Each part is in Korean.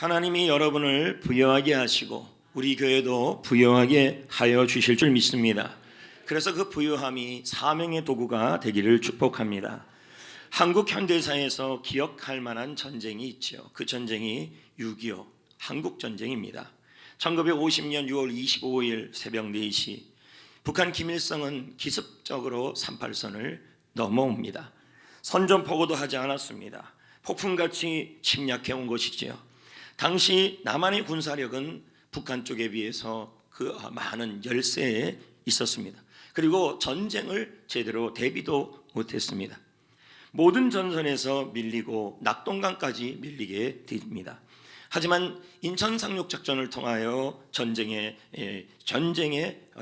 하나님이 여러분을 부유하게 하시고 우리 교회도 부유하게 하여 주실 줄 믿습니다. 그래서 그 부유함이 사명의 도구가 되기를 축복합니다. 한국 현대사에서 기억할 만한 전쟁이 있죠. 그 전쟁이 6.25 한국전쟁입니다. 1950년 6월 25일 새벽 4시 북한 김일성은 기습적으로 38선을 넘어옵니다. 선전포고도 하지 않았습니다. 폭풍같이 침략해 온 것이지요. 당시 남한의 군사력은 북한 쪽에 비해서 그 많은 열세에 있었습니다. 그리고 전쟁을 제대로 대비도 못했습니다. 모든 전선에서 밀리고 낙동강까지 밀리게 됩니다. 하지만 인천 상륙작전을 통하여 전쟁의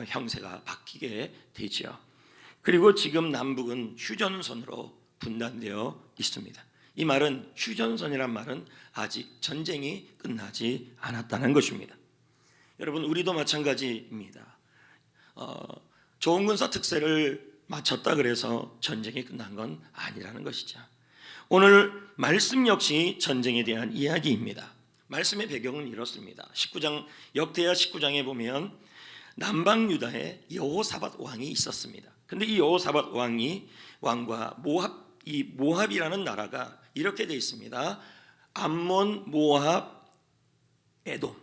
형세가 바뀌게 되죠. 그리고 지금 남북은 휴전선으로 분단되어 있습니다. 이 말은 휴전선이란 말은 아직 전쟁이 끝나지 않았다는 것입니다. 여러분, 우리도 마찬가지입니다. 좋은 군사 특세를 마쳤다 그래서 전쟁이 끝난 건 아니라는 것이죠. 오늘 말씀 역시 전쟁에 대한 이야기입니다. 말씀의 배경은 이렇습니다. 19장 역대하 19장에 보면 남방 유다에 여호사밧 왕이 있었습니다. 근데 이 여호사밧 왕과 모압이라는 나라가 이렇게 되어 있습니다. 암몬, 모압, 에돔,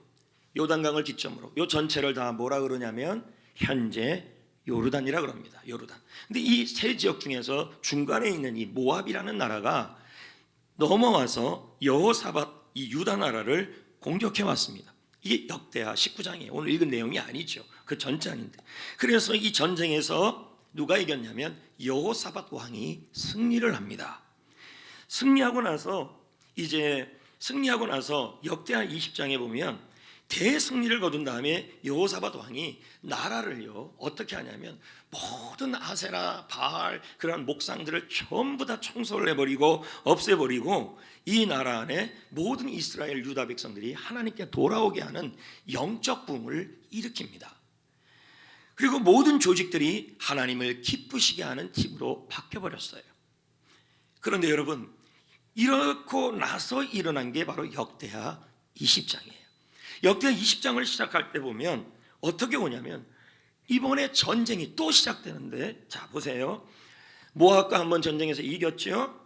요단강을 기점으로 요 전체를 다 뭐라 그러냐면 현재 요르단이라 그럽니다. 요르단. 근데 이 세 지역 중에서 중간에 있는 이 모압이라는 나라가 넘어와서 여호사밧 이 유다 나라를 공격해 왔습니다. 이게 역대하 19장이에요. 오늘 읽은 내용이 아니죠. 그 전장인데. 그래서 이 전쟁에서 누가 이겼냐면 여호사밧 왕이 승리를 합니다. 승리하고 나서 역대하 20장에 보면 대승리를 거둔 다음에 여호사밧 왕이 나라를요 어떻게 하냐면 모든 아세라, 바알 그런 목상들을 전부 다 청소를 해버리고 없애버리고 이 나라 안에 모든 이스라엘 유다 백성들이 하나님께 돌아오게 하는 영적 붐을 일으킵니다. 그리고 모든 조직들이 하나님을 기쁘시게 하는 팀으로 바뀌어버렸어요. 그런데 여러분, 이렇고 나서 일어난 게 바로 역대하 20장이에요. 역대하 20장을 시작할 때 보면 어떻게 오냐면 이번에 전쟁이 또 시작되는데, 자 보세요. 모압과 한번 전쟁에서 이겼죠.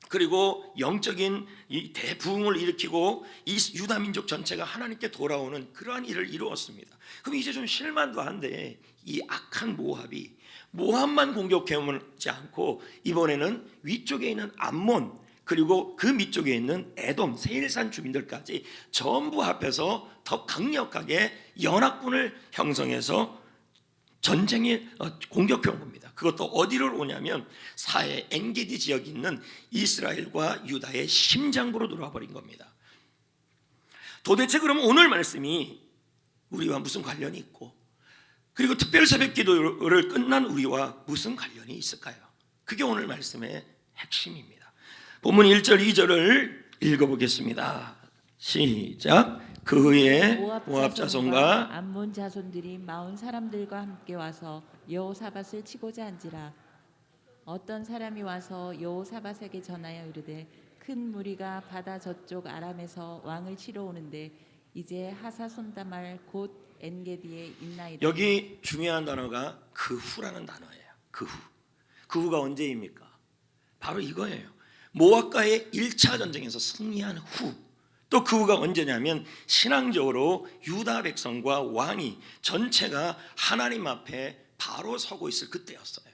그리고 영적인 이 대부흥을 일으키고 이 유다 민족 전체가 하나님께 돌아오는 그러한 일을 이루었습니다. 그럼 이제 좀 실만도 한데 이 악한 모압만 공격해오지 않고 이번에는 위쪽에 있는 암몬 그리고 그 밑쪽에 있는 에돔, 세일산 주민들까지 전부 합해서 더 강력하게 연합군을 형성해서 전쟁에 공격해 온 겁니다. 그것도 어디로 오냐면 사해 엔게디 지역에 있는 이스라엘과 유다의 심장부로 들어와 버린 겁니다. 도대체 그러면 오늘 말씀이 우리와 무슨 관련이 있고, 그리고 특별 새벽 기도를 끝난 우리와 무슨 관련이 있을까요? 그게 오늘 말씀의 핵심입니다. 본문 1절 2절을 읽어보겠습니다. 시작. 그 후에 모압 자손과 암몬 자손들이 마온 사람들과 함께 와서 여호사밧을 치고자 한지라. 어떤 사람이 와서 여호사밧에게 전하여 이르되 큰 무리가 바다 저쪽 아람에서 왕을 치러 오는데 이제 하사손다말 곧 엔게디에 있나이다. 여기 중요한 단어가 그 후라는 단어예요. 그 후. 그 후가 언제입니까? 바로 이거예요. 모압과의 1차 전쟁에서 승리한 후. 또 그 후가 언제냐면 신앙적으로 유다 백성과 왕이 전체가 하나님 앞에 바로 서고 있을 그때였어요.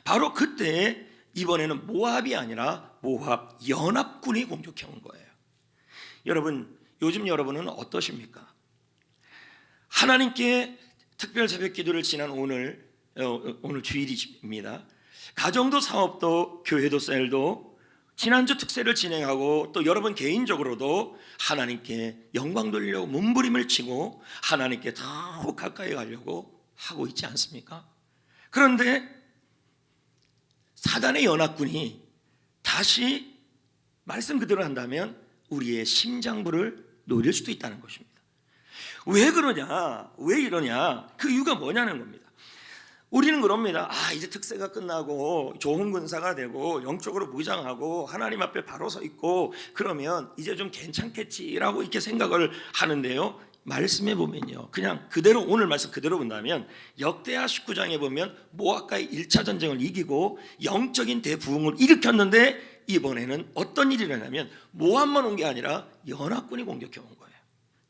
바로 그때 이번에는 모압이 아니라 모압 연합군이 공격해 온 거예요. 여러분, 요즘 여러분은 어떠십니까? 하나님께 특별 새벽 기도를 지난 오늘 주일입니다. 가정도 사업도 교회도 셀도 지난주 특세를 진행하고 또 여러분 개인적으로도 하나님께 영광 돌리려고 몸부림을 치고 하나님께 더욱 가까이 가려고 하고 있지 않습니까? 그런데 사단의 연합군이 다시 말씀 그대로 한다면 우리의 심장부를 노릴 수도 있다는 것입니다. 왜 그러냐? 왜 이러냐? 그 이유가 뭐냐는 겁니다. 우리는 그럽니다. 이제 특세가 끝나고 좋은 군사가 되고 영적으로 무장하고 하나님 앞에 바로 서 있고 그러면 이제 좀 괜찮겠지라고 이렇게 생각을 하는데요. 말씀해 보면요, 그냥 그대로 오늘 말씀 그대로 본다면 역대하 19장에 보면 모압과의 1차 전쟁을 이기고 영적인 대부흥을 일으켰는데 이번에는 어떤 일이 일어나면 모압만 온 게 아니라 연합군이 공격해 온 거예요.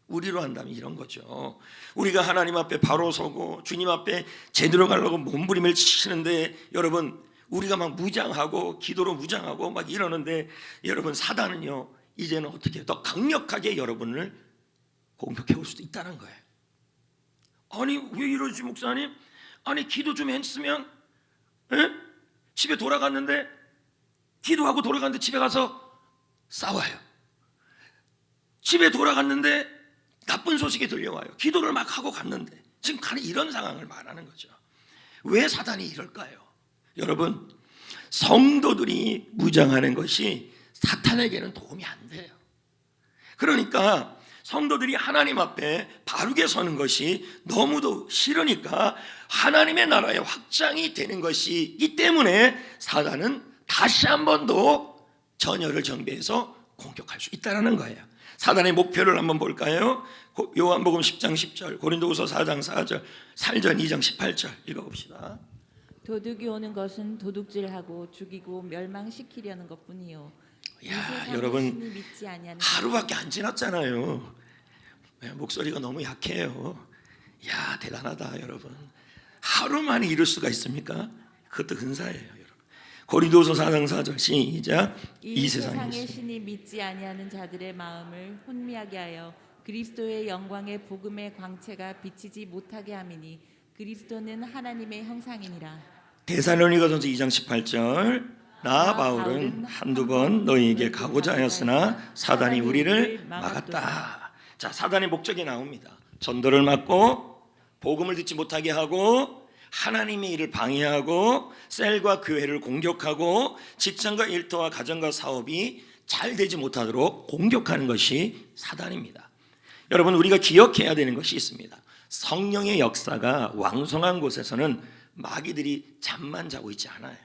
우리로 한다면 이런 거죠. 우리가 하나님 앞에 바로 서고 주님 앞에 제대로 가려고 몸부림을 치시는데 여러분, 우리가 막 무장하고 기도로 무장하고 막 이러는데 여러분, 사단은요 이제는 어떻게 더 강력하게 여러분을 공격해 올 수도 있다는 거예요. 아니 왜 이러지 목사님? 아니 기도 좀 했으면 집에 돌아갔는데 기도하고 돌아갔는데 집에 가서 싸워요. 집에 돌아갔는데 나쁜 소식이 들려와요. 기도를 막 하고 갔는데 지금 이런 상황을 말하는 거죠. 왜 사단이 이럴까요? 여러분, 성도들이 무장하는 것이 사탄에게는 도움이 안 돼요. 그러니까 성도들이 하나님 앞에 바르게 서는 것이 너무도 싫으니까 하나님의 나라의 확장이 되는 것이기 때문에 사단은 다시 한 번 더 전열을 정비해서 공격할 수 있다는 거예요. 사단의 목표를 한번 볼까요? 요한복음 10장 10절, 고린도후서 4장 4절, 살전 2장 18절 읽어봅시다. 도둑이 오는 것은 도둑질하고 죽이고 멸망시키려는 것뿐이요. 여러분, 믿지 아니하는 하루밖에 안 지났잖아요. 목소리가 너무 약해요. 대단하다 여러분. 하루 만에 이룰 수가 있습니까? 그것도 은사예요 여러분. 고린도후서 4장 4절 시작. 이 세상의 신이 믿지 아니하는 자들의 마음을 혼미하게 하여 그리스도의 영광의 복음의 광채가 비치지 못하게 함이니 그리스도는 하나님의 형상이니라. 데살로니가전서 2장 18절. 나 바울은 한두 번 너희에게 가고자 하였으나 사단이 우리를 막았다. 자, 사단의 목적이 나옵니다. 전도를 막고 복음을 듣지 못하게 하고 하나님의 일을 방해하고 셀과 교회를 공격하고 직장과 일터와 가정과 사업이 잘 되지 못하도록 공격하는 것이 사단입니다. 여러분, 우리가 기억해야 되는 것이 있습니다. 성령의 역사가 왕성한 곳에서는 마귀들이 잠만 자고 있지 않아요.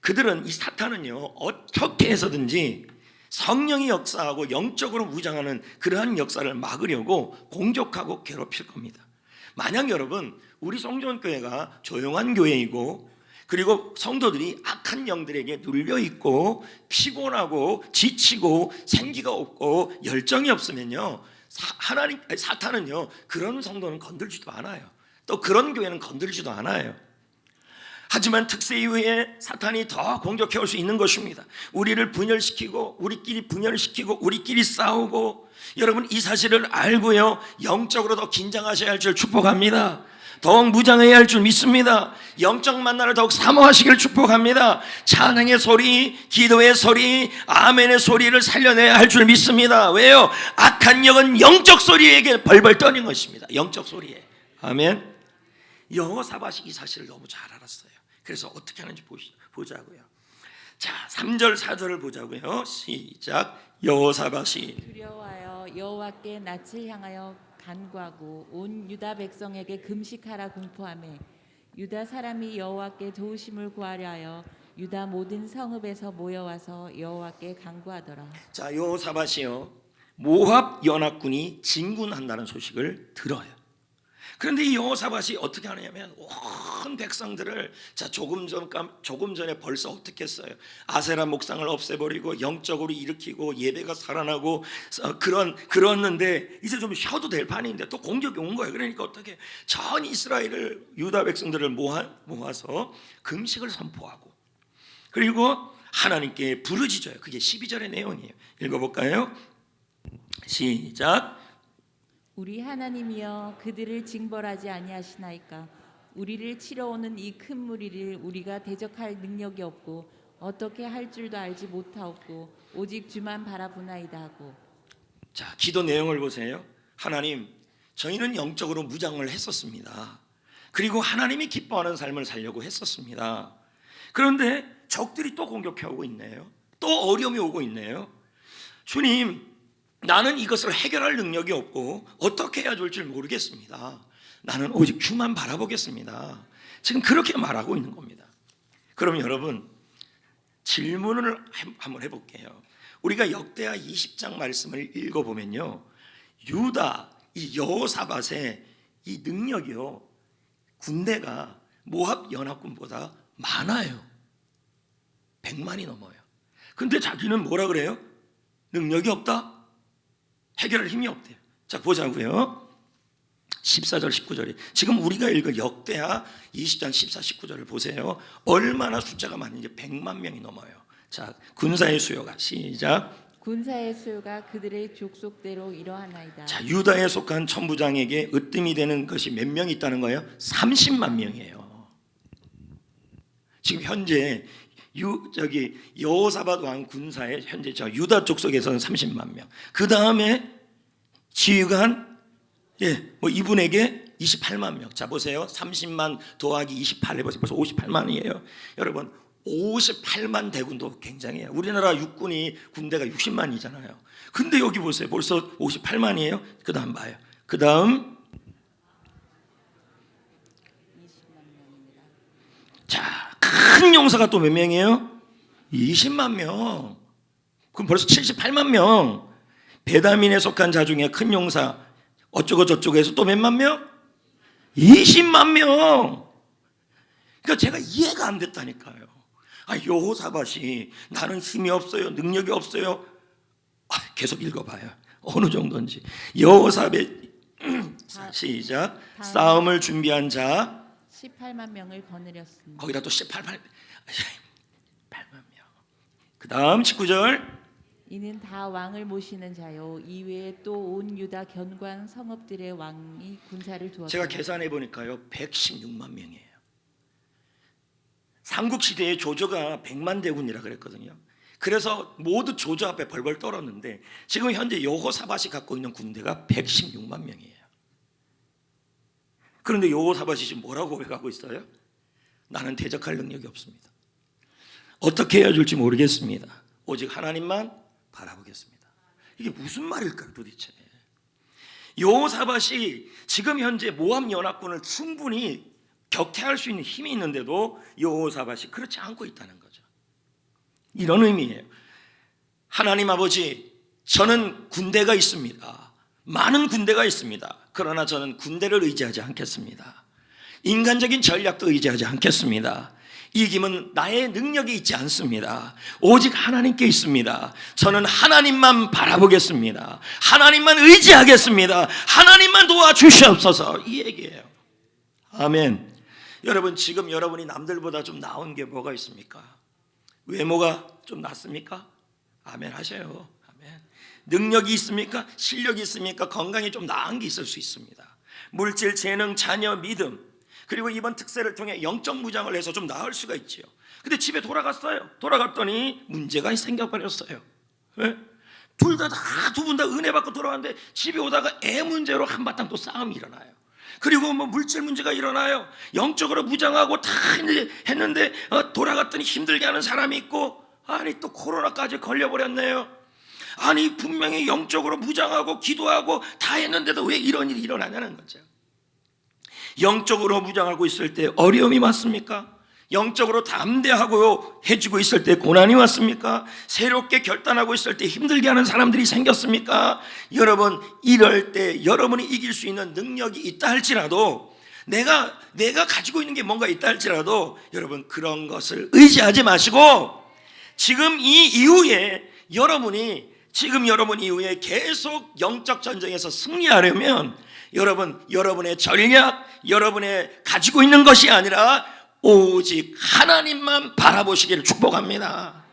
그들은, 이 사탄은요 어떻게 해서든지 성령이 역사하고 영적으로 무장하는 그러한 역사를 막으려고 공격하고 괴롭힐 겁니다. 만약 여러분, 우리 성전교회가 조용한 교회이고 그리고 성도들이 악한 영들에게 눌려있고 피곤하고 지치고 생기가 없고 열정이 없으면요, 사탄은요 그런 성도는 건들지도 않아요. 또 그런 교회는 건들지도 않아요. 하지만 특세 이후에 사탄이 더 공격해 올 수 있는 것입니다. 우리를 분열시키고 우리끼리 분열시키고 우리끼리 싸우고, 여러분 이 사실을 알고요 영적으로 더 긴장하셔야 할 줄 축복합니다. 더욱 무장해야 할 줄 믿습니다. 영적 만나를 더욱 사모하시기를 축복합니다. 찬양의 소리, 기도의 소리, 아멘의 소리를 살려내야 할 줄 믿습니다. 왜요? 악한 영은 영적 소리에게 벌벌 떠는 것입니다. 영적 소리에. 아멘. 여호사밧이 이 사실을 너무 잘 알았어요. 그래서 어떻게 하는지 보자고요. 자, 3절 4절을 보자고요. 시작. 여호사밧이 두려워하여 여호와께 낯을 향하여 간구하고 온 유다 백성에게 금식하라 공포하며 유다 사람이 여호와께 도우심을 구하려 하여 유다 모든 성읍에서 모여와서 여호와께 간구하더라. 자, 여호사밧이요 모압 연합군이 진군한다는 소식을 들어요. 그런데 이 여호사밧이 어떻게 하냐면 온 백성들을 조금 전에 벌써 어떻게 했어요? 아세라 목상을 없애버리고 영적으로 일으키고 예배가 살아나고 그랬는데 이제 좀 쉬어도 될 판인데 또 공격이 온 거예요. 그러니까 어떻게 전 이스라엘을 유다 백성들을 모아서 금식을 선포하고 그리고 하나님께 부르짖어요. 그게 12절의 내용이에요. 읽어볼까요? 시작. 우리 하나님이여 그들을 징벌하지 아니하시나이까. 우리를 치러 오는 이 큰 무리를 우리가 대적할 능력이 없고 어떻게 할 줄도 알지 못하옵고 오직 주만 바라보나이다 하고. 자, 기도 내용을 보세요. 하나님, 저희는 영적으로 무장을 했었습니다. 그리고 하나님이 기뻐하는 삶을 살려고 했었습니다. 그런데 적들이 또 공격해 오고 있네요. 또 어려움이 오고 있네요. 주님, 나는 이것을 해결할 능력이 없고 어떻게 해야 될지 모르겠습니다. 나는 오직 주만 바라보겠습니다. 지금 그렇게 말하고 있는 겁니다. 그럼 여러분 질문을 한번 해볼게요. 우리가 역대하 20장 말씀을 읽어보면요, 유다 이 여호사밧의 이 능력이요, 군대가 모압 연합군보다 많아요. 100만이 넘어요. 근데 자기는 뭐라 그래요? 능력이 없다? 해결할 힘이 없대요. 자, 보자고요. 14절 19절이 지금 우리가 읽은 역대하 20장 14, 19절을 보세요. 얼마나 숫자가 많은지 100만 명이 넘어요. 자, 군사의 수요가 시작. 군사의 수요가 그들의 족속대로 이러하나이다. 자, 유다에 속한 천부장에게 으뜸이 되는 것이 몇 명 있다는 거예요? 30만 명이에요. 지금 현재 여호사밧 왕 군사의 현재 저 유다 족속에서는 30만 명. 그 다음에 지휘관 이분에게 28만 명. 자, 보세요. 30만 더하기 28 해보세요. 벌써 58만이에요. 여러분 58만 대군도 굉장해요. 우리나라 육군이 군대가 60만이잖아요. 근데 여기 보세요. 벌써 58만이에요. 그 다음 봐요. 그 다음 20만 명입니다. 자, 큰 용사가 또 몇 명이에요? 20만 명. 그럼 벌써 78만 명. 베다민에 속한 자 중에 큰 용사 어쩌고 저쩌고 해서 또 몇만 명? 20만 명. 그러니까 제가 이해가 안 됐다니까요. 여호사밧이 나는 힘이 없어요, 능력이 없어요. 계속 읽어봐요. 어느 정도인지. 여호사밧 시작. 싸움을 준비한 자 18만 명을 거느렸습니다. 거기다 또 8만 명. 그 다음 19절. 이는 다 왕을 모시는 자요, 이외에 또 온 유다 견고한 성읍들의 왕이 군사를 두었다. 제가 계산해 보니까요 116만 명이에요. 삼국시대의 조조가 100만 대군이라 그랬거든요. 그래서 모두 조조 앞에 벌벌 떨었는데 지금 현재 여호사밧이 갖고 있는 군대가 116만 명이에요. 그런데 여호사밧이 지금 뭐라고 고백하고 있어요? 나는 대적할 능력이 없습니다. 어떻게 해야 줄지 모르겠습니다. 오직 하나님만 바라보겠습니다. 이게 무슨 말일까요 도대체? 여호사밧이 지금 현재 모압 연합군을 충분히 격퇴할 수 있는 힘이 있는데도 여호사밧이 그렇지 않고 있다는 거죠. 이런 의미예요. 하나님 아버지, 저는 군대가 있습니다. 많은 군대가 있습니다. 그러나 저는 군대를 의지하지 않겠습니다. 인간적인 전략도 의지하지 않겠습니다. 이김은 나의 능력이 있지 않습니다. 오직 하나님께 있습니다. 저는 하나님만 바라보겠습니다. 하나님만 의지하겠습니다. 하나님만 도와주시옵소서. 이 얘기예요. 아멘. 여러분 지금 여러분이 남들보다 좀 나은 게 뭐가 있습니까? 외모가 좀 낫습니까? 아멘 하셔요. 아멘. 능력이 있습니까? 실력이 있습니까? 건강이 좀 나은 게 있을 수 있습니다. 물질, 재능, 자녀, 믿음, 그리고 이번 특세를 통해 영적 무장을 해서 좀 나을 수가 있지요. 근데 집에 돌아갔어요. 돌아갔더니 문제가 생겨버렸어요. 네? 둘 다 두 분 다 은혜 받고 돌아왔는데 집에 오다가 애 문제로 한바탕 또 싸움이 일어나요. 그리고 뭐 물질 문제가 일어나요. 영적으로 무장하고 다 했는데 돌아갔더니 힘들게 하는 사람이 있고, 아니 또 코로나까지 걸려버렸네요. 아니 분명히 영적으로 무장하고 기도하고 다 했는데도 왜 이런 일이 일어나냐는 거죠. 영적으로 무장하고 있을 때 어려움이 왔습니까? 영적으로 담대하고 해지고 있을 때 고난이 왔습니까? 새롭게 결단하고 있을 때 힘들게 하는 사람들이 생겼습니까? 여러분 이럴 때 여러분이 이길 수 있는 능력이 있다 할지라도, 내가 가지고 있는 게 뭔가 있다 할지라도 여러분 그런 것을 의지하지 마시고 지금 이 이후에 여러분 이후에 계속 영적 전쟁에서 승리하려면 여러분의 전략, 여러분의 가지고 있는 것이 아니라 오직 하나님만 바라보시기를 축복합니다.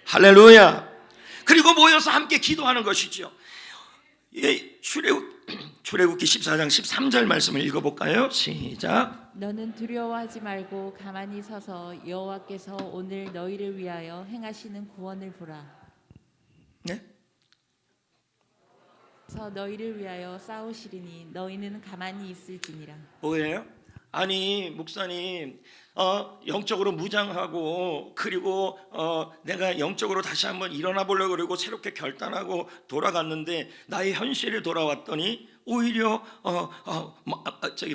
할렐루야. 그리고 모여서 함께 기도하는 것이죠. 출애굽기 14장 13절 말씀을 읽어볼까요? 시작. 너는 두려워하지 말고 가만히 서서 여호와께서 오늘 너희를 위하여 행하시는 구원을 보라. 네? 서 너희를 위하여 싸우시리니 너희는 가만히 있을지니라. 뭐예요? 아니 목사님 영적으로 무장하고 그리고 내가 영적으로 다시 한번 일어나 보려고 그러고 새롭게 결단하고 돌아갔는데 나의 현실에 돌아왔더니 오히려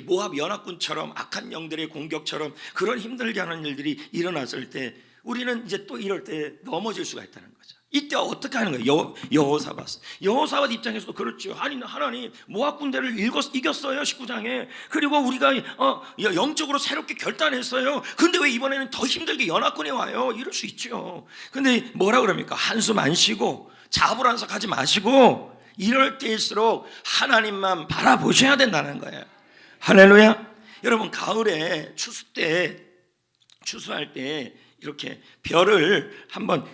모압 연합군처럼 악한 영들의 공격처럼 그런 힘들게 하는 일들이 일어났을 때 우리는 이제 또 이럴 때 넘어질 수가 있다는 거죠. 이때 어떻게 하는 거예요? 여호사밧 입장에서도 그렇죠. 아니 하나님 모압 군대를 이겼어요 19장에. 그리고 우리가 영적으로 새롭게 결단했어요. 근데 왜 이번에는 더 힘들게 연합군이 와요? 이럴 수 있죠. 근데 뭐라 그럽니까? 한숨 안 쉬고 자불안석하지 마시고 이럴 때일수록 하나님만 바라보셔야 된다는 거예요. 할렐루야. 여러분 가을에 추수할 때 이렇게 별을 한번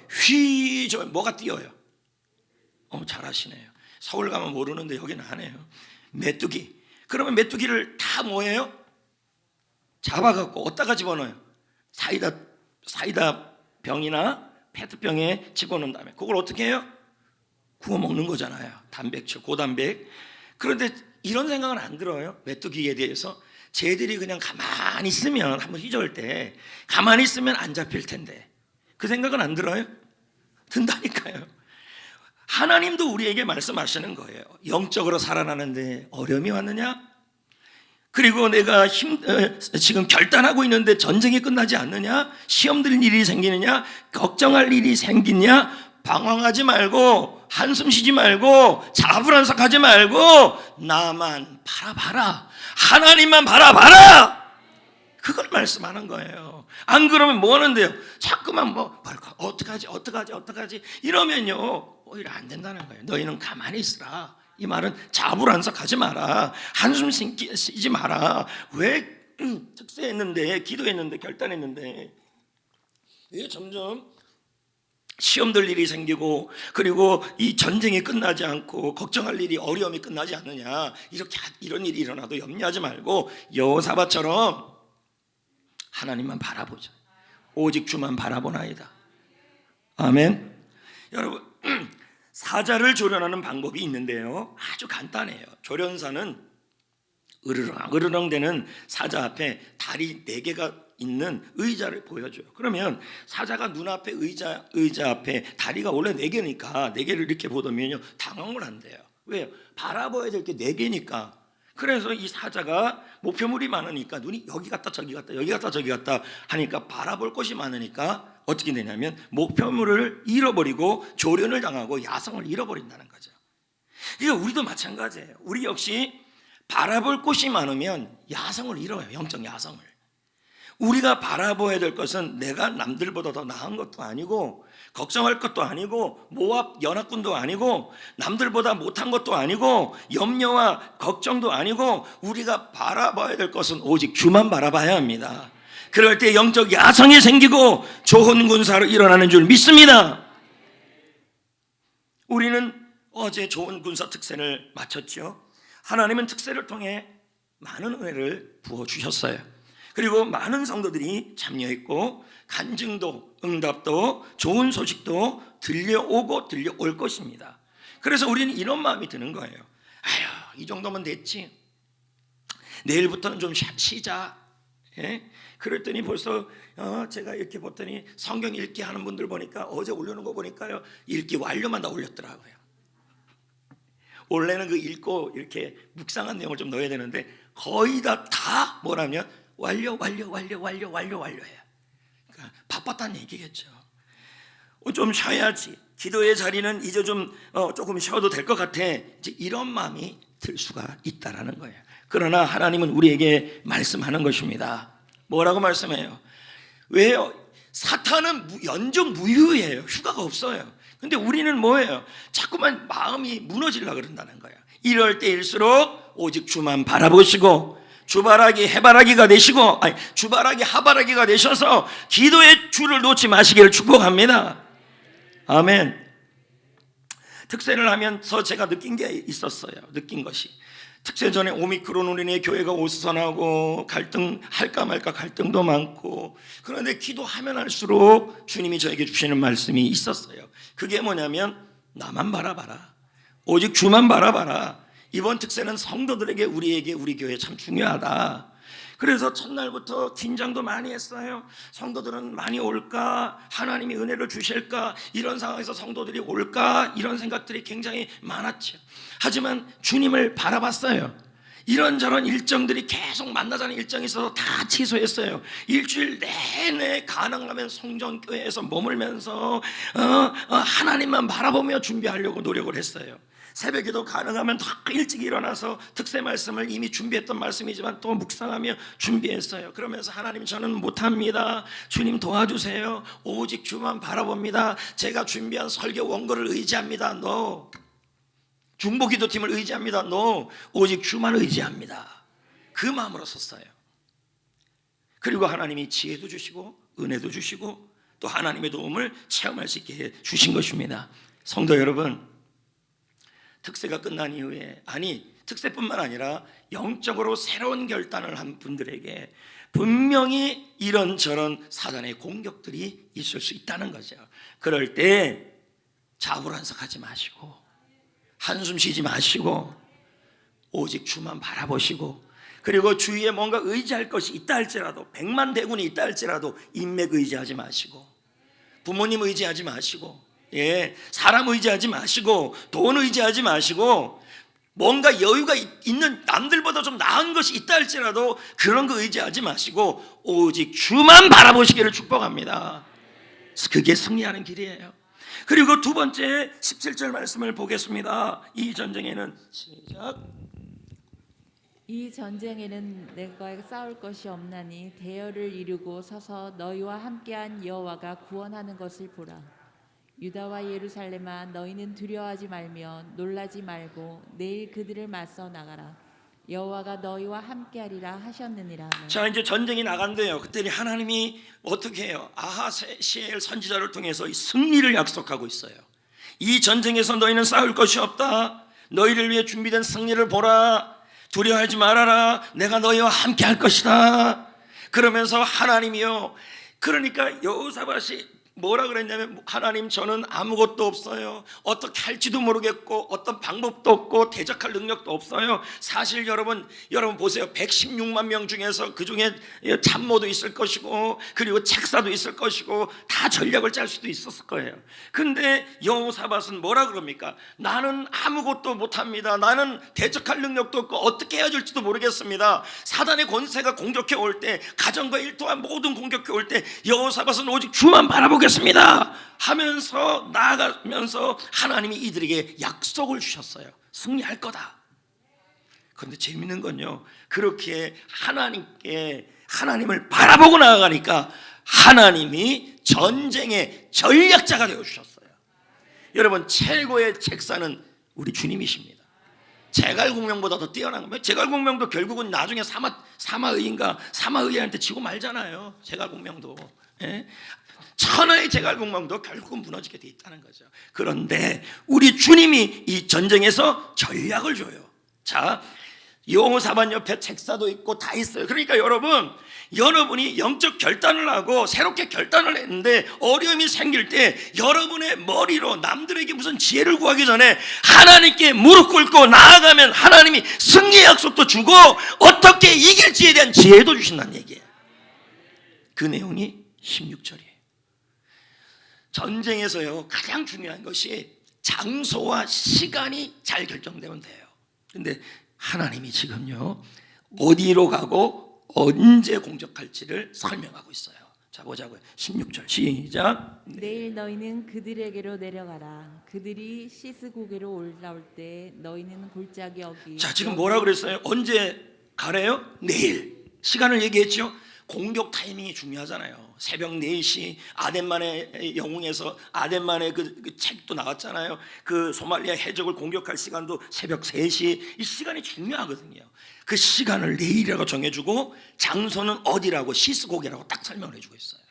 뭐가 띄어요? 잘하시네요. 서울 가면 모르는데 여기는 하네요. 메뚜기. 그러면 메뚜기를 다 뭐예요? 잡아갖고 어디다가 집어넣어요? 사이다 병이나 페트병에 집어넣은 다음에 그걸 어떻게 해요? 구워 먹는 거잖아요. 단백질, 고단백. 그런데 이런 생각은 안 들어요. 메뚜기에 대해서. 쟤들이 그냥 가만히 있으면 한번 휘저을 때 가만히 있으면 안 잡힐 텐데 그 생각은 안 들어요? 든다니까요. 하나님도 우리에게 말씀하시는 거예요. 영적으로 살아나는데 어려움이 왔느냐? 그리고 내가 지금 결단하고 있는데 전쟁이 끝나지 않느냐? 시험 들 일이 생기느냐? 걱정할 일이 생기냐? 방황하지 말고 한숨 쉬지 말고 자불안석하지 말고 나만 바라봐라. 하나님만 바라봐라. 그걸 말씀하는 거예요. 안 그러면 뭐 하는데요? 자꾸만 어떡하지 이러면요 오히려 안 된다는 거예요. 너희는 가만히 있으라. 이 말은 자불안석하지 마라. 한숨 쉬지 마라. 왜 특세했는데 기도했는데 결단했는데 왜 점점 시험들 일이 생기고 그리고 이 전쟁이 끝나지 않고 걱정할 일이 어려움이 끝나지 않느냐 이런 일이 일어나도 염려하지 말고 여호사밧처럼 하나님만 바라보자. 오직 주만 바라보나이다. 아멘. 여러분 사자를 조련하는 방법이 있는데요 아주 간단해요. 조련사는 으르렁 되는 사자 앞에 다리 4개가 있는 의자를 보여줘요. 그러면 사자가 눈앞에 의자 앞에 다리가 원래 4개니까 4개를 이렇게 보더면요 당황을 한대요. 왜요? 바라봐야 될 게 4개니까. 그래서 이 사자가 목표물이 많으니까 눈이 여기 갔다 저기 갔다 여기 갔다 저기 갔다 하니까 바라볼 곳이 많으니까 어떻게 되냐면 목표물을 잃어버리고 조련을 당하고 야성을 잃어버린다는 거죠. 그러니까 우리도 마찬가지예요. 우리 역시 바라볼 곳이 많으면 야성을 잃어요. 영적 야성을. 우리가 바라봐야 될 것은 내가 남들보다 더 나은 것도 아니고 걱정할 것도 아니고 모압 연합군도 아니고 남들보다 못한 것도 아니고 염려와 걱정도 아니고 우리가 바라봐야 될 것은 오직 주만 바라봐야 합니다. 그럴 때 영적 야성이 생기고 좋은 군사로 일어나는 줄 믿습니다. 우리는 어제 좋은 군사 특세를 마쳤죠. 하나님은 특세를 통해 많은 은혜를 부어주셨어요. 그리고 많은 성도들이 참여했고 간증도 응답도 좋은 소식도 들려오고 들려올 것입니다. 그래서 우리는 이런 마음이 드는 거예요. 아휴 이 정도면 됐지. 내일부터는 좀 쉬자. 그랬더니 벌써 제가 이렇게 봤더니 성경 읽기 하는 분들 보니까 어제 올려놓은 거 보니까요 읽기 완료만 다 올렸더라고요. 원래는 그 읽고 이렇게 묵상한 내용을 좀 넣어야 되는데 거의 다 뭐라면 완료해요. 그러니까 바빴다는 얘기겠죠. 좀 쉬어야지. 기도의 자리는 이제 좀 조금 쉬어도 될 것 같아. 이제 이런 마음이 들 수가 있다라는 거예요. 그러나 하나님은 우리에게 말씀하는 것입니다. 뭐라고 말씀해요? 왜요? 사탄은 연중 무휴예요. 휴가가 없어요. 근데 우리는 뭐예요? 자꾸만 마음이 무너지려고 그런다는 거예요. 이럴 때일수록 오직 주만 바라보시고 주바라기 해바라기가 되시고 주바라기 하바라기가 되셔서 기도의 줄을 놓지 마시기를 축복합니다. 아멘. 특세를 하면서 제가 느낀 게 있었어요. 느낀 것이 특세 전에 오미크론으로 인해 교회가 오스선하고 할까 말까 갈등도 많고 그런데 기도하면 할수록 주님이 저에게 주시는 말씀이 있었어요. 그게 뭐냐면 나만 바라봐라. 오직 주만 바라봐라. 이번 특세는 성도들에게 우리에게 우리 교회 참 중요하다. 그래서 첫날부터 긴장도 많이 했어요. 성도들은 많이 올까? 하나님이 은혜를 주실까? 이런 상황에서 성도들이 올까? 이런 생각들이 굉장히 많았죠. 하지만 주님을 바라봤어요. 이런저런 일정들이 계속 만나자는 일정이 있어서 다 취소했어요. 일주일 내내 가능하면 성전교회에서 머물면서 하나님만 바라보며 준비하려고 노력을 했어요. 새벽에도 가능하면 더 일찍 일어나서 특세 말씀을 이미 준비했던 말씀이지만 또 묵상하며 준비했어요. 그러면서 하나님, 저는 못합니다. 주님 도와주세요. 오직 주만 바라봅니다. 제가 준비한 설교 원고를 의지합니다. No. 중보기도팀을 의지합니다. No. 오직 주만 의지합니다. 그 마음으로 섰어요. 그리고 하나님이 지혜도 주시고 은혜도 주시고 또 하나님의 도움을 체험할 수 있게 주신 것입니다. 성도 여러분, 특세가 끝난 이후에, 아니 특세뿐만 아니라 영적으로 새로운 결단을 한 분들에게 분명히 이런저런 사단의 공격들이 있을 수 있다는 거죠. 그럴 때 자불안석하지 마시고 한숨 쉬지 마시고 오직 주만 바라보시고, 그리고 주위에 뭔가 의지할 것이 있다 할지라도, 백만 대군이 있다 할지라도 인맥 의지하지 마시고, 부모님 의지하지 마시고, 사람 의지하지 마시고, 돈 의지하지 마시고, 뭔가 여유가 있는 남들보다 좀 나은 것이 있다 할지라도 그런 거 의지하지 마시고 오직 주만 바라보시기를 축복합니다. 그게 승리하는 길이에요. 그리고 두 번째 17절 말씀을 보겠습니다. 이 전쟁에는, 시작. 이 전쟁에는 내가 싸울 것이 없나니 대열을 이루고 서서 너희와 함께한 여호와가 구원하는 것을 보라. 유다와 예루살렘아, 너희는 두려워하지 말며 놀라지 말고 내일 그들을 맞서 나가라. 여호와가 너희와 함께하리라 하셨느니라. 자, 이제 전쟁이 나간대요. 그때는 하나님이 어떻게 해요? 아하시엘 선지자를 통해서 이 승리를 약속하고 있어요. 이 전쟁에서 너희는 싸울 것이 없다. 너희를 위해 준비된 승리를 보라. 두려워하지 말아라. 내가 너희와 함께 할 것이다. 그러면서 하나님이요, 그러니까 여호사밧이 뭐라 그랬냐면, 하나님, 저는 아무것도 없어요. 어떻게 할지도 모르겠고 어떤 방법도 없고 대적할 능력도 없어요. 사실 여러분 보세요. 116만 명 중에서 그 중에 참모도 있을 것이고 그리고 책사도 있을 것이고 다 전략을 짤 수도 있었을 거예요. 근데 여호사밧은 뭐라 그럽니까? 나는 아무것도 못합니다. 나는 대적할 능력도 없고 어떻게 해야 될지도 모르겠습니다. 사단의 권세가 공격해 올 때, 가정과 일 또한 모든 공격해 올 때 여호사밧은 오직 주만 바라보겠습니다 하면서 나아가면서 하나님이 이들에게 약속을 주셨어요. 승리할 거다. 그런데 재밌는 건요, 그렇게 하나님을 바라보고 나아가니까 하나님이 전쟁의 전략자가 되어주셨어요. 여러분, 최고의 책사는 우리 주님이십니다. 제갈공명보다 더 뛰어난 거예요. 제갈공명도 결국은 나중에 사마의인한테 지고 말잖아요. 제갈공명도. 천하의 제갈공명도 결국은 무너지게 돼 있다는 거죠. 그런데 우리 주님이 이 전쟁에서 전략을 줘요. 자, 여호사밧 옆에 책사도 있고 다 있어요. 그러니까 여러분이 영적 결단을 하고 새롭게 결단을 했는데 어려움이 생길 때 여러분의 머리로 남들에게 무슨 지혜를 구하기 전에 하나님께 무릎 꿇고 나아가면 하나님이 승리의 약속도 주고 어떻게 이길지에 대한 지혜도 주신다는 얘기예요. 그 내용이 16절이에요. 전쟁에서요, 가장 중요한 것이 장소와 시간이 잘 결정되면 돼요. 근데 하나님이 지금요, 어디로 가고 언제 공격할지를 설명하고 있어요. 자, 보자고요. 16절 시작. 내일 너희는 그들에게로 내려가라. 그들이 시스고개로 올라올 때 너희는 골짜기 여기. 자, 지금 뭐라 그랬어요? 언제 가래요? 내일. 시간을 얘기했죠. 공격 타이밍이 중요하잖아요. 새벽 4시 아덴만의 영웅에서 아덴만의 그 책도 나왔잖아요. 그 소말리아 해적을 공격할 시간도 새벽 3시. 이 시간이 중요하거든요. 그 시간을 내일이라고 정해주고 장소는 어디라고 시스고개라고 딱 설명을 해주고 있어요.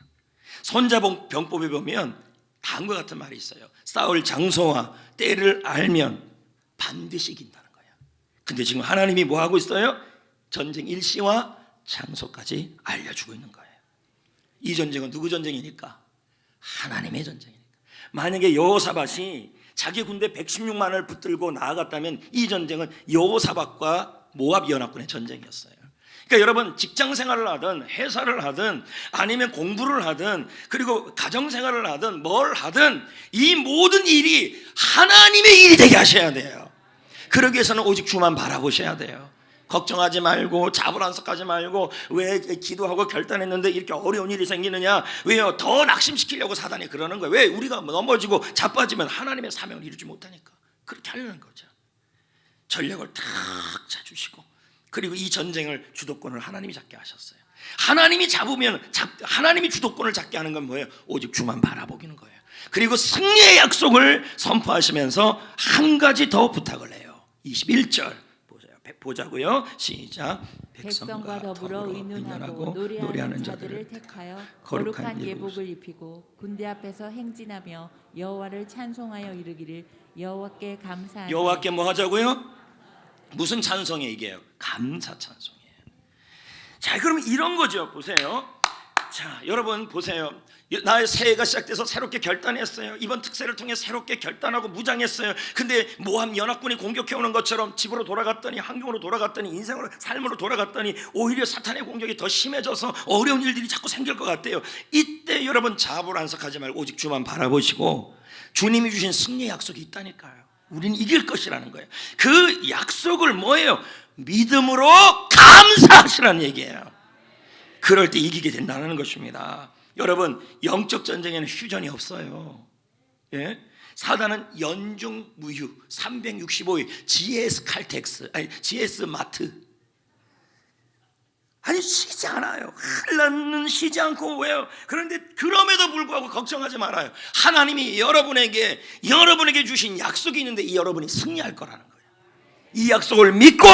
손자병법에 보면 다음과 같은 말이 있어요. 싸울 장소와 때를 알면 반드시 이긴다는 거예요. 근데 지금 하나님이 뭐 하고 있어요? 전쟁 일시와 장소까지 알려주고 있는 거예요. 이 전쟁은 누구 전쟁이니까? 하나님의 전쟁이니까. 만약에 여호사밧이 자기 군대 116만을 붙들고 나아갔다면 이 전쟁은 여호사밧과 모압 연합군의 전쟁이었어요. 그러니까 여러분 직장 생활을 하든 회사를 하든 아니면 공부를 하든 그리고 가정 생활을 하든 뭘 하든 이 모든 일이 하나님의 일이 되게 하셔야 돼요. 그러기 위해서는 오직 주만 바라보셔야 돼요. 걱정하지 말고 자불안석하지 말고 왜 기도하고 결단했는데 이렇게 어려운 일이 생기느냐, 왜요? 더 낙심시키려고 사단이 그러는 거예요. 왜? 우리가 넘어지고 자빠지면 하나님의 사명을 이루지 못하니까 그렇게 하려는 거죠. 전력을 탁 차주시고 그리고 이 전쟁을 주도권을 하나님이 잡게 하셨어요. 하나님이 잡으면 하나님이 주도권을 잡게 하는 건 뭐예요? 오직 주만 바라보기는 거예요. 그리고 승리의 약속을 선포하시면서 한 가지 더 부탁을 해요. 21절 보자고요. 시작. 백성과 더불어 의논하고 노래하는 자들을 택하여 거룩한 예복을 입히고 군대 앞에서 행진하며 여호와를 찬송하여 이르기를 여호와께 감사하니. 여호와께 뭐 하자고요? 무슨 찬송이에요 이게요? 감사 찬송이에요. 자, 그럼 이런 거죠. 보세요. 자, 여러분 보세요. 나의 새해가 시작돼서 새롭게 결단했어요. 이번 특세를 통해 새롭게 결단하고 무장했어요. 근데 모함 연합군이 공격해 오는 것처럼 집으로 돌아갔더니, 환경으로 돌아갔더니, 인생으로 삶으로 돌아갔더니 오히려 사탄의 공격이 더 심해져서 어려운 일들이 자꾸 생길 것 같아요. 이때 여러분 자불안석하지 말고 오직 주만 바라보시고, 주님이 주신 승리의 약속이 있다니까요. 우리는 이길 것이라는 거예요. 그 약속을 뭐예요? 믿음으로 감사하시라는 얘기예요. 그럴 때 이기게 된다는 것입니다. 여러분, 영적 전쟁에는 휴전이 없어요. 예? 사단은 연중 무휴 365일 GS 칼텍스, 아니 GS 마트, 아니 쉬지 않아요. 한란은 쉬지 않고. 왜요? 그런데 그럼에도 불구하고 걱정하지 말아요. 하나님이 여러분에게 주신 약속이 있는데 이 여러분이 승리할 거라는 거예요. 이 약속을 믿고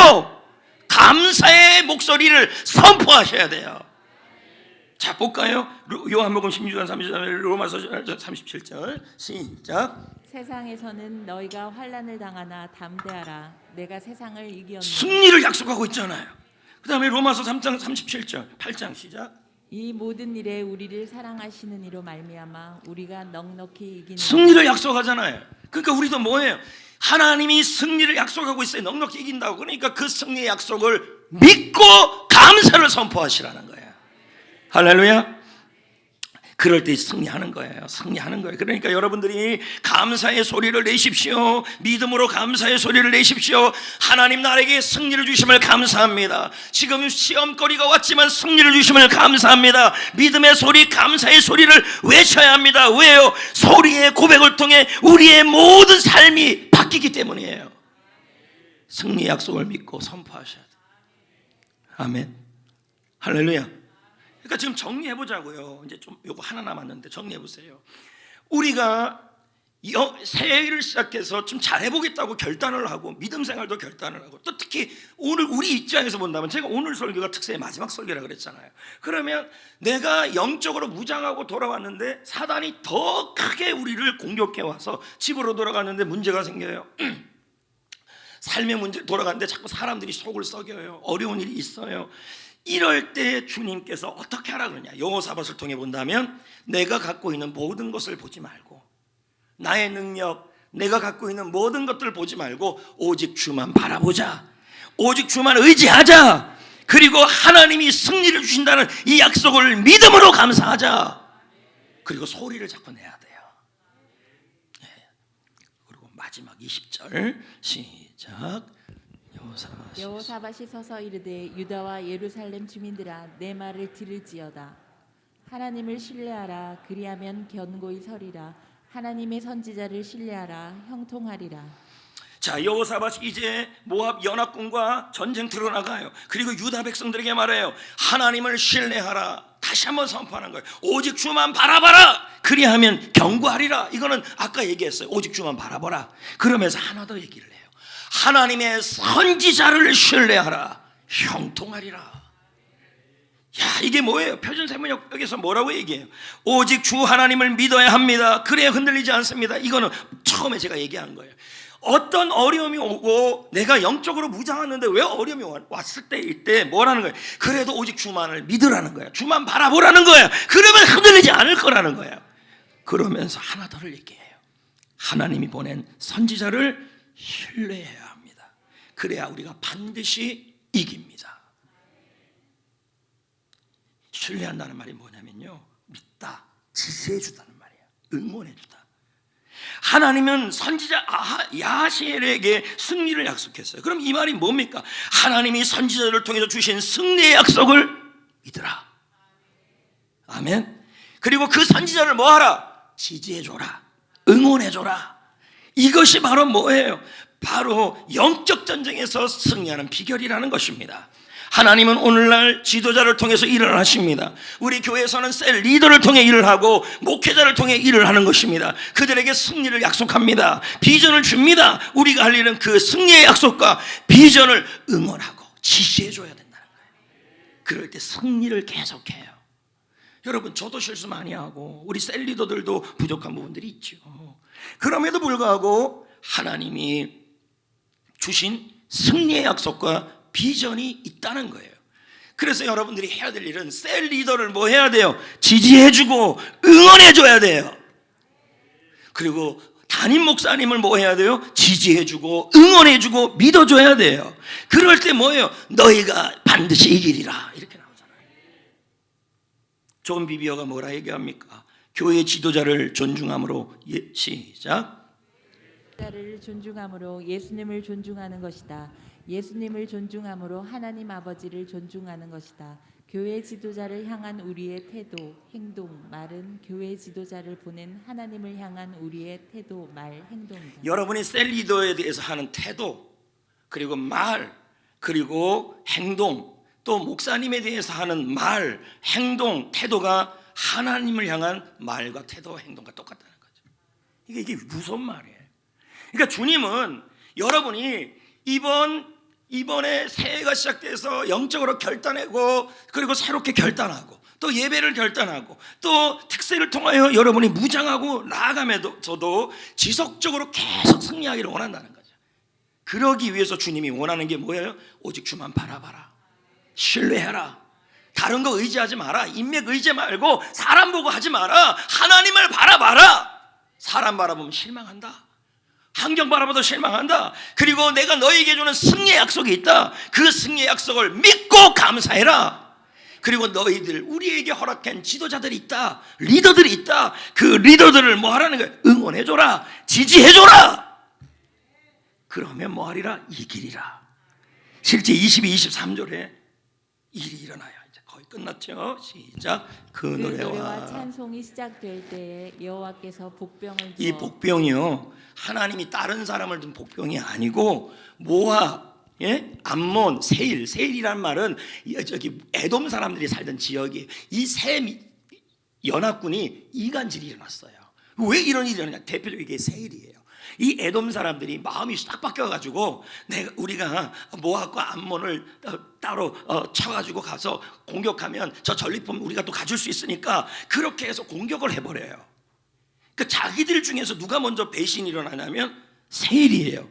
감사의 목소리를 선포하셔야 돼요. 자, 볼까요? 요한복음 16장 30절, 로마서 37절 시작. 세상에서는 너희가 환난을 당하나 담대하라. 내가 세상을 이겼노라. 승리를 약속하고 있잖아요. 그 다음에 로마서 3장 37절 8장 시작. 이 모든 일에 우리를 사랑하시는 이로 말미암아 우리가 넉넉히 이기는. 승리를 약속하잖아요. 그러니까 우리도 뭐예요? 하나님이 승리를 약속하고 있어요. 넉넉히 이긴다고. 그러니까 그 승리의 약속을 믿고 감사를 선포하시라는 거예요. 할렐루야. 그럴 때 승리하는 거예요. 승리하는 거예요. 그러니까 여러분들이 감사의 소리를 내십시오. 믿음으로 감사의 소리를 내십시오. 하나님 나에게 승리를 주심을 감사합니다. 지금 시험거리가 왔지만 승리를 주심을 감사합니다. 믿음의 소리, 감사의 소리를 외쳐야 합니다. 왜요? 소리의 고백을 통해 우리의 모든 삶이 바뀌기 때문이에요. 승리의 약속을 믿고 선포하셔야 돼요. 아멘. 할렐루야. 그러니까 지금 정리해 보자고요. 이제 좀 요거 하나 남았는데 정리해 보세요. 우리가 새해를 시작해서 좀 잘해보겠다고 결단을 하고 믿음 생활도 결단을 하고, 또 특히 오늘 우리 입장에서 본다면, 제가 오늘 설교가 특세의 마지막 설교라 그랬잖아요. 그러면 내가 영적으로 무장하고 돌아왔는데 사단이 더 크게 우리를 공격해 와서 집으로 돌아갔는데 문제가 생겨요. 삶의 문제 돌아갔는데 자꾸 사람들이 속을 썩여요. 어려운 일이 있어요. 이럴 때 주님께서 어떻게 하라 그러냐? 여호사밧을 통해 본다면 내가 갖고 있는 모든 것을 보지 말고, 나의 능력, 내가 갖고 있는 모든 것들을 보지 말고 오직 주만 바라보자. 오직 주만 의지하자. 그리고 하나님이 승리를 주신다는 이 약속을 믿음으로 감사하자. 그리고 소리를 자꾸 내야 돼요. 그리고 마지막 20절 시작. 여호사밧이 서서 이르되 유다와 예루살렘 주민들아, 내 말을 들을지어다. 하나님을 신뢰하라. 그리하면 견고히 서리라. 하나님의 선지자를 신뢰하라. 형통하리라. 자, 여호사밧이 이제 모압 연합군과 전쟁 들어나가요. 그리고 유다 백성들에게 말해요. 하나님을 신뢰하라. 다시 한번 선포하는 거예요. 오직 주만 바라봐라. 그리하면 견고하리라. 이거는 아까 얘기했어요. 오직 주만 바라보라. 그러면서 하나 더 얘기를 해요. 하나님의 선지자를 신뢰하라. 형통하리라. 야, 이게 뭐예요? 표준세문역에서 뭐라고 얘기해요? 오직 주 하나님을 믿어야 합니다. 그래야 흔들리지 않습니다. 이거는 처음에 제가 얘기한 거예요. 어떤 어려움이 오고 내가 영적으로 무장하는데 왜 어려움이 왔을 때일 때 뭐라는 거예요? 그래도 오직 주만을 믿으라는 거예요. 주만 바라보라는 거예요. 그러면 흔들리지 않을 거라는 거예요. 그러면서 하나 더를 얘기해요. 하나님이 보낸 선지자를 신뢰해야 합니다. 그래야 우리가 반드시 이깁니다. 신뢰한다는 말이 뭐냐면요, 믿다, 지지해 주다는 말이에요. 응원해 주다. 하나님은 선지자 야하시엘에게 승리를 약속했어요. 그럼 이 말이 뭡니까? 하나님이 선지자를 통해서 주신 승리의 약속을 믿으라. 아멘. 그리고 그 선지자를 뭐하라? 지지해줘라, 응원해줘라. 이것이 바로 뭐예요? 바로 영적 전쟁에서 승리하는 비결이라는 것입니다. 하나님은 오늘날 지도자를 통해서 일을 하십니다. 우리 교회에서는 셀 리더를 통해 일을 하고 목회자를 통해 일을 하는 것입니다. 그들에게 승리를 약속합니다. 비전을 줍니다. 우리가 할 일은 그 승리의 약속과 비전을 응원하고 지시해줘야 된다는 거예요. 그럴 때 승리를 계속해요. 여러분, 저도 실수 많이 하고 우리 셀 리더들도 부족한 부분들이 있죠. 그럼에도 불구하고 하나님이 주신 승리의 약속과 비전이 있다는 거예요. 그래서 여러분들이 해야 될 일은 셀 리더를 뭐 해야 돼요? 지지해주고 응원해줘야 돼요. 그리고 담임 목사님을 뭐 해야 돼요? 지지해주고 응원해주고 믿어줘야 돼요. 그럴 때 뭐예요? 너희가 반드시 이기리라, 이렇게 나오잖아요. 존 비비어가 뭐라 얘기합니까? 교회 지도자를 존중함으로, 시작. 지도자를 존중함으로 예수님을 존중하는 것이다. 예수님을 존중함으로 하나님 아버지를 존중하는 것이다. 교회 지도자를 향한 우리의 태도, 행동, 말은 교회 지도자를 보낸 하나님을 향한 우리의 태도, 말, 행동이다. 여러분이 셀 리더에 대해서 하는 태도, 그리고 말, 그리고 행동, 또 목사님에 대해서 하는 말, 행동, 태도가 하나님을 향한 말과 태도와 행동과 똑같다는 거죠. 이게 무슨 말이에요? 그러니까 주님은 여러분이 이번에 새해가 시작돼서 영적으로 결단하고, 그리고 새롭게 결단하고, 또 예배를 결단하고, 또 특세를 통하여 여러분이 무장하고 나아가면서도 지속적으로 계속 승리하기를 원한다는 거죠. 그러기 위해서 주님이 원하는 게 뭐예요? 오직 주만 바라봐라, 신뢰해라, 다른 거 의지하지 마라, 인맥 의지 말고 사람 보고 하지 마라, 하나님을 바라봐라. 사람 바라보면 실망한다, 환경 바라봐도 실망한다. 그리고 내가 너에게 주는 승리의 약속이 있다. 그 승리의 약속을 믿고 감사해라. 그리고 너희들, 우리에게 허락한 지도자들이 있다, 리더들이 있다. 그 리더들을 뭐 하라는 거야? 응원해줘라, 지지해줘라. 그러면 뭐 하리라? 이기리라. 실제 22, 23절에 일이 일어나요. 이제 거의 끝났죠. 시작. 그 노래와 찬송이 시작될 때에 여호와께서 복병을 이 주어. 복병이요, 하나님이 다른 사람을 둔 복병이 아니고 모압, 암몬, 세일이란 말은 저기 에돔 사람들이 살던 지역이, 이 세 연합군이 이간질이 일어났어요. 왜 이런 일이 일어나냐? 대표적인 게 세일이에요. 이 에돔 사람들이 마음이 싹 바뀌어가지고 우리가 모압과 암몬을 따로 쳐가지고 가서 공격하면 저 전리품 우리가 또 가질 수 있으니까 그렇게 해서 공격을 해버려요. 그 자기들 중에서 누가 먼저 배신이 일어나냐면 세일이에요.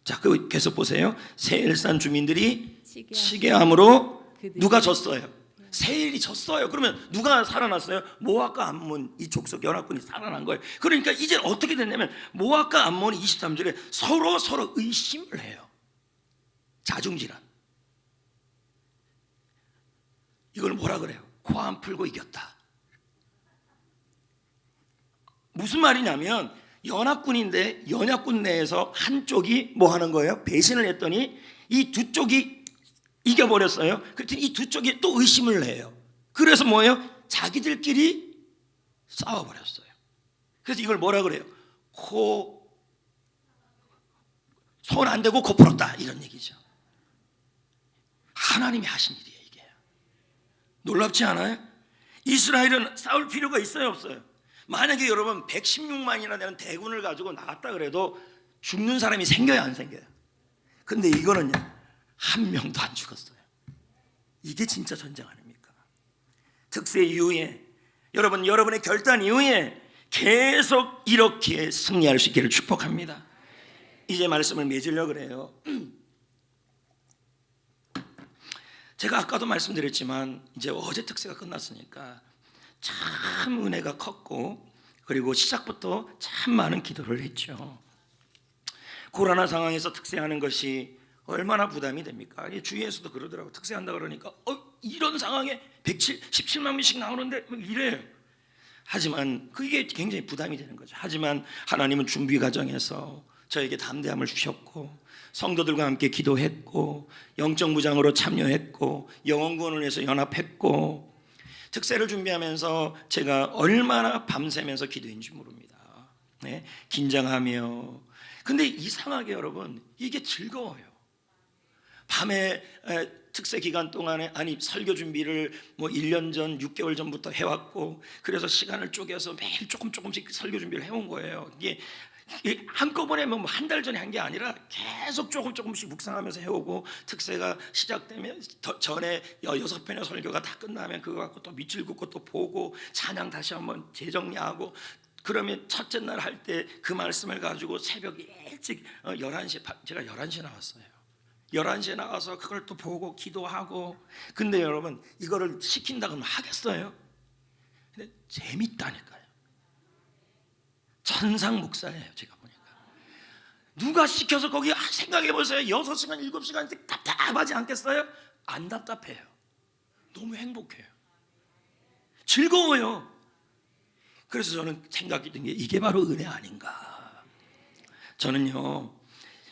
자, 그 계속 보세요. 세일산 주민들이 시기함으로 누가 졌어요? 세일이 졌어요. 그러면 누가 살아났어요? 모압과 암몬, 이 족속 연합군이 살아난 거예요. 그러니까 이제 어떻게 됐냐면 모압과 암몬이 23절에 서로 의심을 해요. 자중질환. 이걸 뭐라 그래요? 코 안 풀고 이겼다. 무슨 말이냐면 연합군인데 연합군 내에서 한쪽이 뭐 하는 거예요? 배신을 했더니 이 두 쪽이 이겨버렸어요. 그랬더니 이 두 쪽이 또 의심을 해요. 그래서 뭐예요? 자기들끼리 싸워버렸어요. 그래서 이걸 뭐라 그래요? 손 안 대고 코 풀었다, 이런 얘기죠. 하나님이 하신 일이에요. 이게 놀랍지 않아요? 이스라엘은 싸울 필요가 있어요, 없어요? 만약에 여러분 116만이나 되는 대군을 가지고 나갔다 그래도 죽는 사람이 생겨요, 안 생겨요? 근데 이거는요, 한 명도 안 죽었어요. 이게 진짜 전쟁 아닙니까? 특세 이후에 여러분의 결단 이후에 계속 이렇게 승리할 수 있기를 축복합니다. 이제 말씀을 맺으려고 그래요. 제가 아까도 말씀드렸지만 이제 어제 특세가 끝났으니까 참 은혜가 컸고, 그리고 시작부터 참 많은 기도를 했죠. 코로나 상황에서 특세하는 것이 얼마나 부담이 됩니까? 주위에서도 그러더라고. 특세한다 그러니까 이런 상황에 17만 명씩 나오는데 이래요. 하지만 그게 굉장히 부담이 되는 거죠. 하지만 하나님은 준비 과정에서 저에게 담대함을 주셨고, 성도들과 함께 기도했고, 영적 무장으로 참여했고, 영혼구원을 위해서 연합했고, 특세를 준비하면서 제가 얼마나 밤새면서 기도했는지 모릅니다. 네? 긴장하며. 근데 이상하게 여러분, 이게 즐거워요. 밤에 특세 기간 동안에, 아니 설교 준비를 뭐 1년 전 6개월 전부터 해왔고, 그래서 시간을 쪼개서 매일 조금씩 설교 준비를 해온 거예요. 이게 한꺼번에 뭐 한 달 전에 한 게 아니라 계속 조금씩 묵상하면서 해오고, 특세가 시작되면 전에 6편의 설교가 다 끝나면 그거 갖고 또 밑줄 긋고 또 보고, 찬양 다시 한번 재정리하고, 그러면 첫째 날 할 때 그 말씀을 가지고 새벽 일찍 11시에, 제가 11시에 나왔어요. 11시에 나가서 그걸 또 보고 기도하고. 근데 여러분, 이거를 시킨다 그러면 하겠어요? 근데 재밌다니까요. 천상 목사예요. 제가 보니까 누가 시켜서 거기 생각해보세요. 6시간 7시간 답답하지 않겠어요? 안 답답해요. 너무 행복해요. 즐거워요. 그래서 저는 생각이 든 게 이게 바로 은혜 아닌가. 저는요,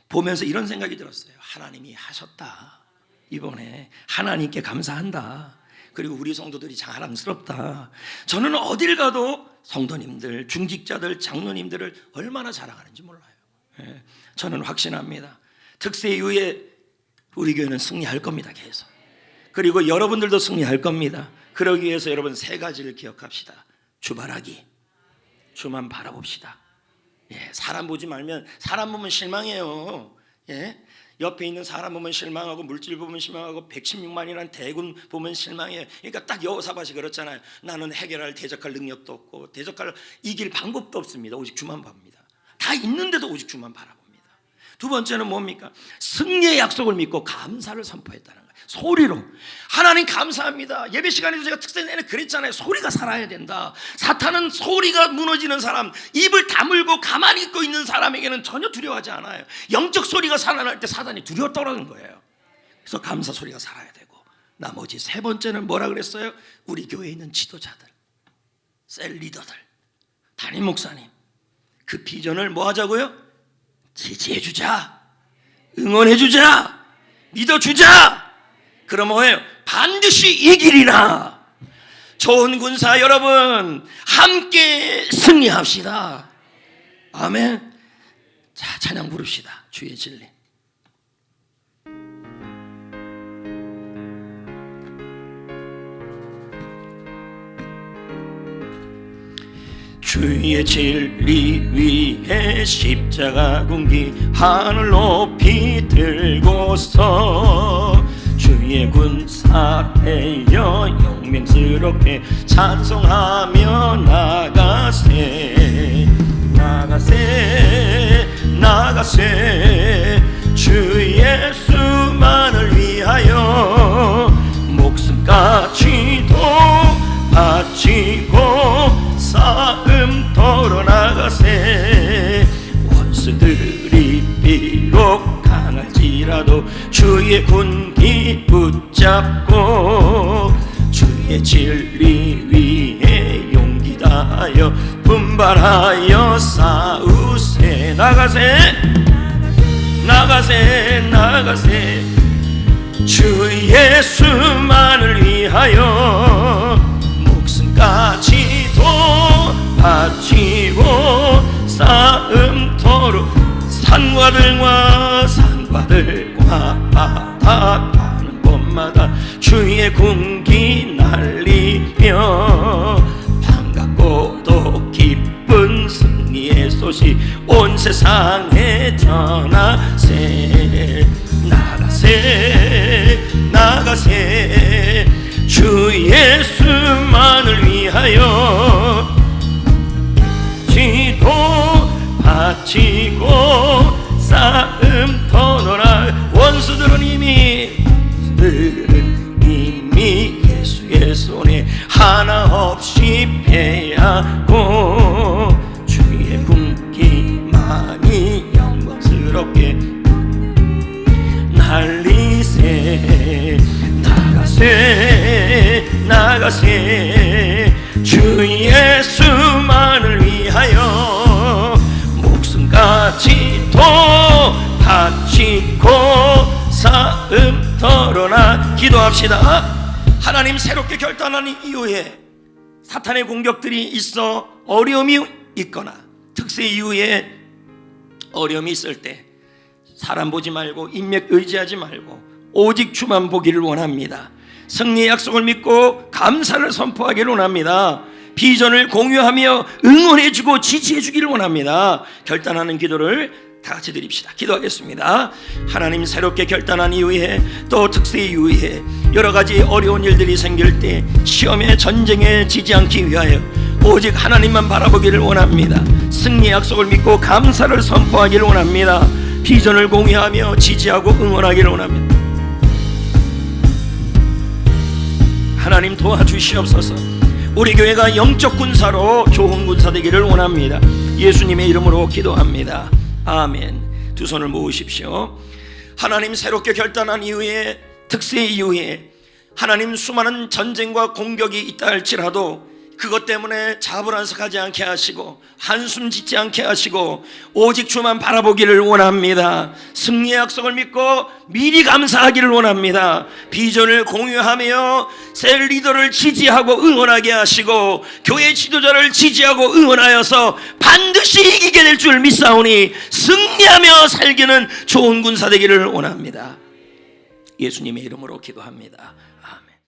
보면서 이런 생각이 들었어요. 하나님이 하셨다. 이번에 하나님께 감사한다. 그리고 우리 성도들이 자랑스럽다. 저는 어딜 가도 성도님들, 중직자들, 장로님들을 얼마나 자랑하는지 몰라요. 저는 확신합니다. 특세 이후에 우리 교회는 승리할 겁니다. 계속. 그리고 여러분들도 승리할 겁니다. 그러기 위해서 여러분 3가지를 기억합시다. 주바라기, 주만 바라봅시다. 사람 보지 말면, 사람 보면 실망해요. 옆에 있는 사람 보면 실망하고, 물질 보면 실망하고, 116만이라는 대군 보면 실망해요. 그러니까 딱 여호사밧이 그렇잖아요. 나는 해결할 대적할 능력도 없고 대적할 이길 방법도 없습니다. 오직 주만 봅니다. 다 있는데도 오직 주만 바라봅니다. 두 번째는 뭡니까? 승리의 약속을 믿고 감사를 선포했다는 거예요. 소리로. 하나님 감사합니다. 예배 시간에도 제가 특세 내내 그랬잖아요. 소리가 살아야 된다. 사탄은 소리가 무너지는 사람, 입을 다물고 가만히 있고 있는 사람에게는 전혀 두려워하지 않아요. 영적 소리가 살아날 때 사단이 두려워 떨어지는 거예요. 그래서 감사 소리가 살아야 되고, 나머지 3번째는 뭐라 그랬어요? 우리 교회에 있는 지도자들, 셀 리더들, 담임 목사님, 그 비전을 뭐 하자고요? 지지해주자, 응원해주자, 믿어주자. 그럼 뭐예요? 반드시 이기리라. 좋은 군사 여러분, 함께 승리합시다. 아멘. 자, 찬양 부릅시다. 주의 진리. 주의 진리 위에 십자가 군기 하늘 높이 들고서 주의 군사되어 영맹스럽게 찬송하며 나가세, 나가세, 나가세. 주 예수만을 위하여 목숨까지도 바치고 싸움터로 나가세. 원수들이 비록 강할지라도 주의 군기 붙잡고 주의 진리 위에 용기 다하여 분발하여 싸우세. 나가세, 나가세, 나가세. 주 예수만을 위하여 목숨까지도 바치고 싸움터로 산과들과 바다 가는 곳마다 주의 군기 날리며 반갑고도 기쁜 승리의 소식 온 세상에 전하세. 나가세, 나가세. 주 예수만을 위하여 지도 바치고 싸움터노라. 원수들은 이미 예수의 손에 하나 없이 패하고 주의 군기만이 영광스럽게 날리세. 나가세, 자세 주 예수만을 위하여 목숨까지도 바치고 싸움 털어나 기도합시다. 하나님 새롭게 결단한 이후에 사탄의 공격들이 있어 어려움이 있거나 특세 이후에 어려움이 있을 때 사람 보지 말고 인맥 의지하지 말고 오직 주만 보기를 원합니다. 승리의 약속을 믿고 감사를 선포하기를 원합니다. 비전을 공유하며 응원해주고 지지해주기를 원합니다. 결단하는 기도를 다 같이 드립시다. 기도하겠습니다. 하나님 새롭게 결단한 이후에 또 특세 이후에 여러 가지 어려운 일들이 생길 때 시험에 전쟁에 지지 않기 위하여 오직 하나님만 바라보기를 원합니다. 승리의 약속을 믿고 감사를 선포하기를 원합니다. 비전을 공유하며 지지하고 응원하기를 원합니다. 하나님 도와주시옵소서. 우리 교회가 영적 군사로 좋은 군사 되기를 원합니다. 예수님의 이름으로 기도합니다. 아멘. 두 손을 모으십시오. 하나님 새롭게 결단한 이후에 특세 이후에 하나님 수많은 전쟁과 공격이 있다 할지라도 그것 때문에 자불안석하지 않게 하시고 한숨 짓지 않게 하시고 오직 주만 바라보기를 원합니다. 승리의 약속을 믿고 미리 감사하기를 원합니다. 비전을 공유하며 새 리더를 지지하고 응원하게 하시고 교회 지도자를 지지하고 응원하여서 반드시 이기게 될 줄 믿사오니 승리하며 살기는 좋은 군사 되기를 원합니다. 예수님의 이름으로 기도합니다.